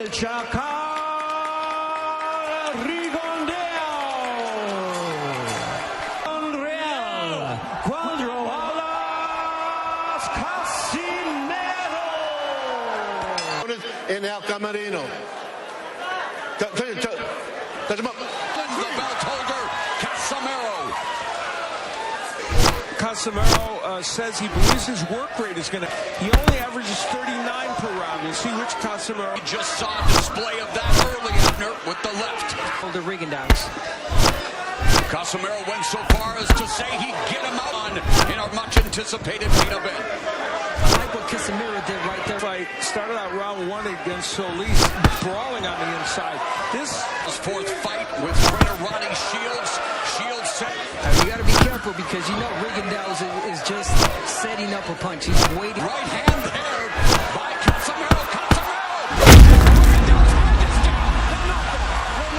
Riel in El Camerino. Touch him up. The belt holder, Casimero. Casimero says he believes his work rate is going to... He only averages 39 per round. We'll see which Casimero... We just saw a display of that early, Abner, with the left. The Rigondeaux. Casimero went so far as to say he'd get him out on in our much-anticipated main event. I like what Casimero did right there. Fight started out round one against Solis, brawling on the inside. This His fourth fight with trainer Ronnie Shields. Shields said... You got to be careful because you know Rigondeaux is just setting up a punch. He's waiting. Right hand there by Casimero.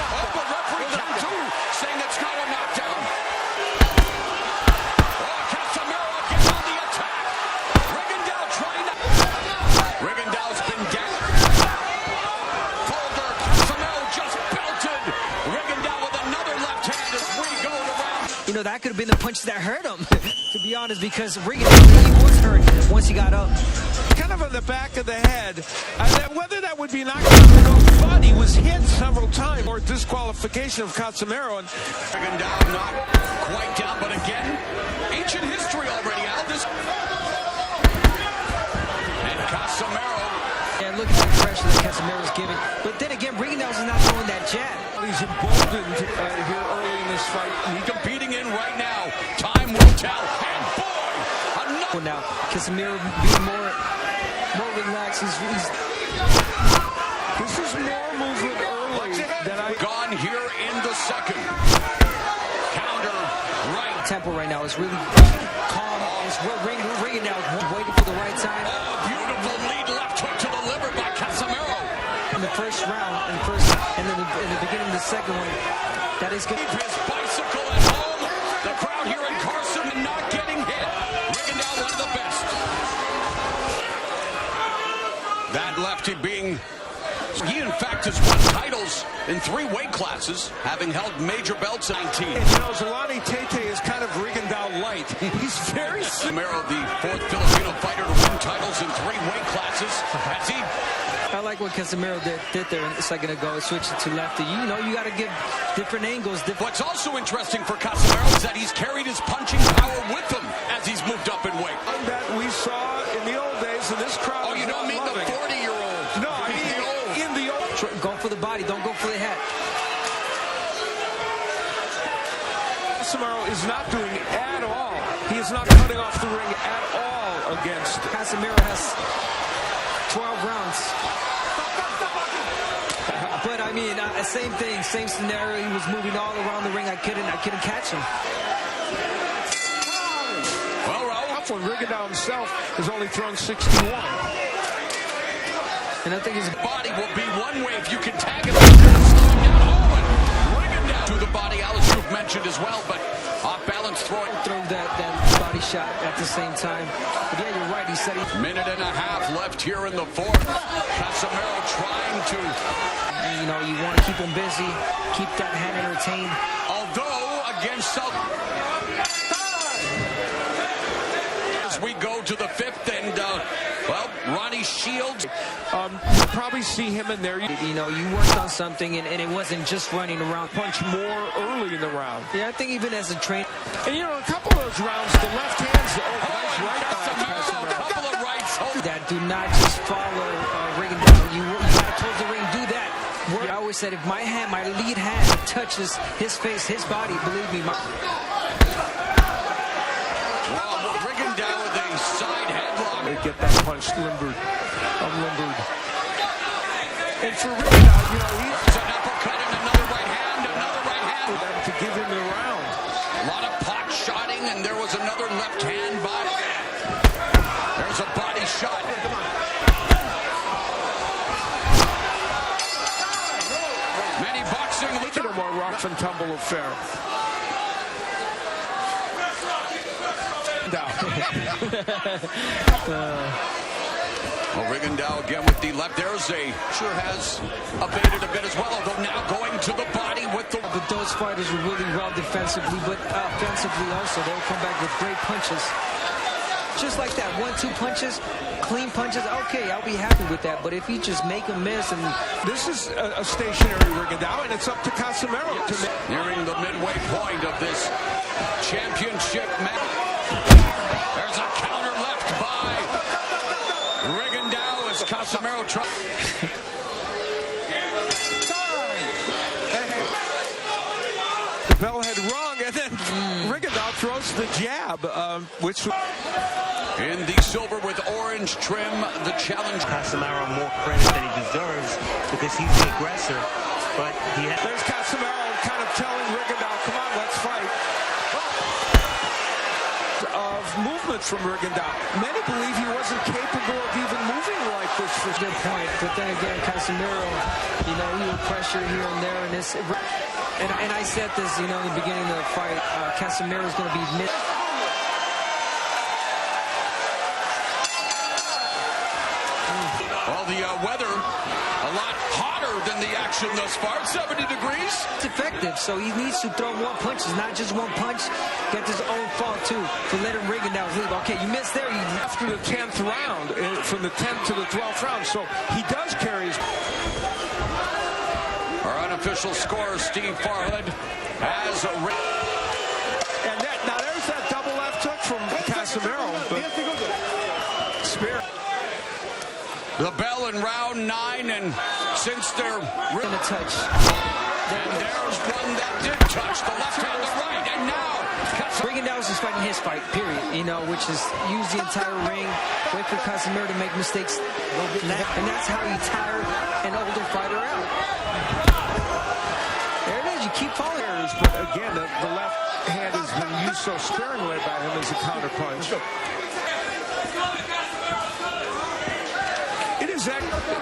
Oh, but referee count two, saying it's not a knockdown. Oh, Casimero again on the attack. Rigondeaux trying to... Rigondeaux's been down. Folder, Casimero just belted. Rigondeaux with another left hand as we go to round. You know, that could have been the punch that hurt him, to be honest, because Rigondeaux was hurt once he got up. kind of on the back of the head. Whether that would be knocked out or no, but he was hit several times. Or disqualification of Casimero. Rigondeaux not quite down, but again, ancient history already out. And Casimero. And look at the pressure that Casimero's giving. But then again, Rigondeaux is not throwing that jab. He's emboldened here early in this fight. He's competing in right now. Time will tell. And boy, another. Now, Casimero being more relaxed. This is more movement early than I... Gone here in the second. Counter right. Tempo right now is really calm. It's Rigondeaux waiting for the right time. Oh, beautiful lead left hook to the liver by Casimero. In the first round, and then in the beginning of the second one, that is good. His bicycle at home. The crowd here in Carson not getting hit. Rigondeaux one of the best. That lefty being... He, in fact, has won titles in 3 weight classes, having held major belts at 19. And you know, Zolani Tete is kind of Rigondeaux light. He's very... Casimero, the 4th Filipino fighter to win titles in 3 weight classes. As he... I like what Casimero did there a second ago, switching to lefty. You know, you got to give different angles. What's also interesting for Casimero is that he's carried his punching power with him as he's moved up in weight. That we saw in the old days, and this crowd... Oh, you don't mean the 40-year-old. No, I mean the old. In the old... Go for the body, don't go for the head. Casimero is not doing at all. He is not cutting off the ring at all against... Casimero has 12 rounds. But I mean, same thing, same scenario. He was moving all around the ring. I couldn't catch him. Well, Raul, when Rigondeaux himself has only thrown 61. And I think his body will be one way if you can tag him. Rigondeaux to the body, as you've mentioned as well, but off balance throwing. Throw that body shot at the same time. But yeah, you're right. He said minute and a half left here in the 4th. Casimero trying to. You know, you want to keep him busy, keep that hand entertained. Although against South. As we go to the 5th, and well, Ronnie Shields. You'll probably see him in there. You know, you worked on something, and it wasn't just running around. Punch more early in the round. Yeah, I think even as a trainer. And you know, a couple of those rounds, the left hand's nice right Casimero, a couple of rights. That do not just follow Rigondeaux. You got to close the ring, do that. I always said if my lead hand touches his face, his body, believe me. Well, Rigondeaux with a side headlock. They get that punch limbered. And for Rigondeaux, you know, he's an uppercut and another right hand. For them to give him the round. A lot of pot shotting, and there was another left hand by. There's a body shot. Many boxing. Look at a more rough and tumble affair. Well, Rigondeaux again with the left. There's sure has abated a bit as well, although now going to the body with the... But those fighters were really well defensively, but offensively also. They'll come back with great punches. Just like that, 1-2 punches, clean punches, okay, I'll be happy with that. But if you just make a miss and... This is a stationary Rigondeaux, and it's up to Casimero to make... Nearing the midway point of this championship match. There's a counter left by Rigondeaux as Casimero tries. The bell had rung, and then Rigondeaux throws the jab, which... In the silver with orange trim, the challenge. Casimero more credit than he deserves because he's the aggressor. But there's Casimero kind of telling Rigondeaux, come on, let's fight. Of movement from Rigondeaux. Many believe he wasn't capable of even moving like this. For a good point, but then again, Casimero, you know, he would pressure here and there, and this. And I said this, you know, in the beginning of the fight, Casimero is going to be mid. Well, the weather a lot hotter than the action thus far. 70 degrees. It's effective, so he needs to throw more punches, not just one punch. Get his own fault too to let him Rigondeaux leave. Okay, you missed there. After the 10th round, from the 10th to the 12th round, so he does carry his... Our unofficial scorer, Steve Farhood, has a... And that, now there's that double left hook from Casimero. Spear. The bell in round 9, and since they're gonna touch, and there's one that did touch the left and the right, and now Rigondeaux is fighting his fight, period. You know, which is use the entire ring, wait for Casimero to make mistakes, and that's how you tire an older fighter out. There it is. You keep following. But again, the left hand has been used so sparingly by him as a counter punch.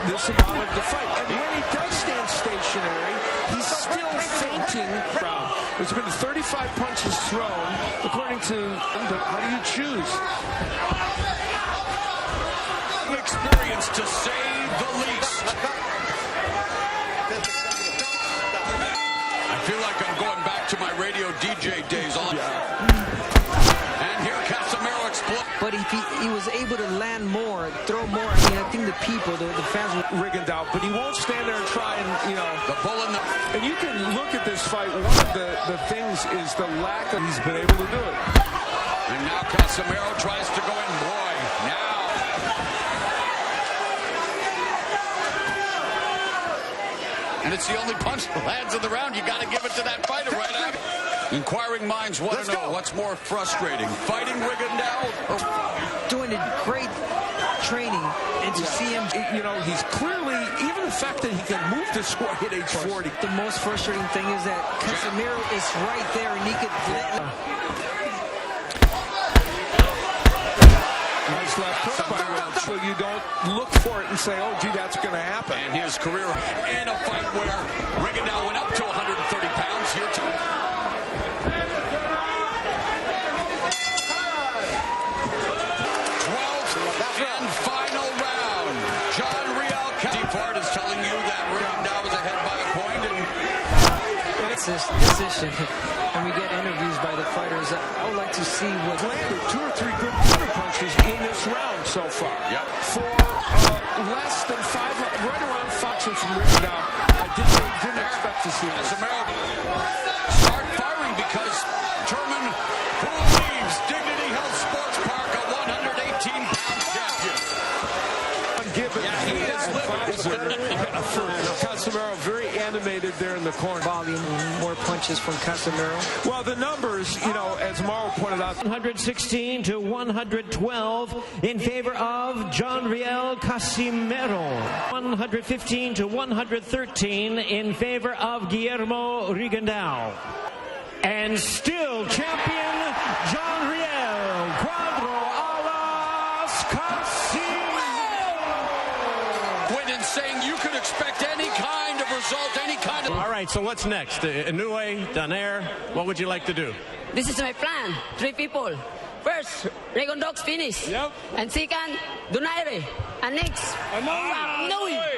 This amount of the fight. And when he does stand stationary, he's still feinting. There's been 35 punches thrown, according to... How do you choose? Experience, to say the least. I feel like I'm going back to my radio DJ days on. And here Casimero explodes. But if he was able to land more, throw more, I mean, I think the people, the fans will... Rigondeaux, but he won't stand there and try and, you know... The bull in the... And you can look at this fight, one of the things is the lack of... He's been able to do it. And now Casimero tries to go in. Boy, now... And it's the only punch that lands in the round. You got to give it to that fighter right after. Inquiring minds want to know what's more frustrating, fighting Rigondeaux or doing a great training, and to see him, you know, he's clearly, even the fact that he can move this way at age 40. The most frustrating thing is that Casimero is right there, and he could nice left hook by Riel, so you don't look for it and say, oh, gee, that's going to happen. And his career in a fight where Rigondeaux went up to 130 pounds here too. 12th and final round. John Riel Casimero is telling you that Rigondeaux was ahead by a point, and it's this decision. And we get interviews by the fighters. I would like to see what landed 2 or 3 good counter punches in this round so far. Yep. For less than 5, right around 5 from Rigondeaux. I didn't expect to see this. Casimero start firing because German who leaves Dignity Health Sports Park a 118-pound champion. Yeah, he is Casimero very animated there in the corner. Volume, more punches from Casimero. Well, the numbers, you know, as Mauro pointed out, 116 to 112 in favor of John Riel Casimero. 115 to 113 in favor of Guillermo Rigondeaux. And still champion John Riel Cuadro Alas Casimero. Went in saying you could expect any kind of result, any kind of... All right, so what's next? Inouye, Donaire, what would you like to do? This is my plan. 3 people. First, Rigondeaux finish. Yep. And second, Donaire. And next, Noe.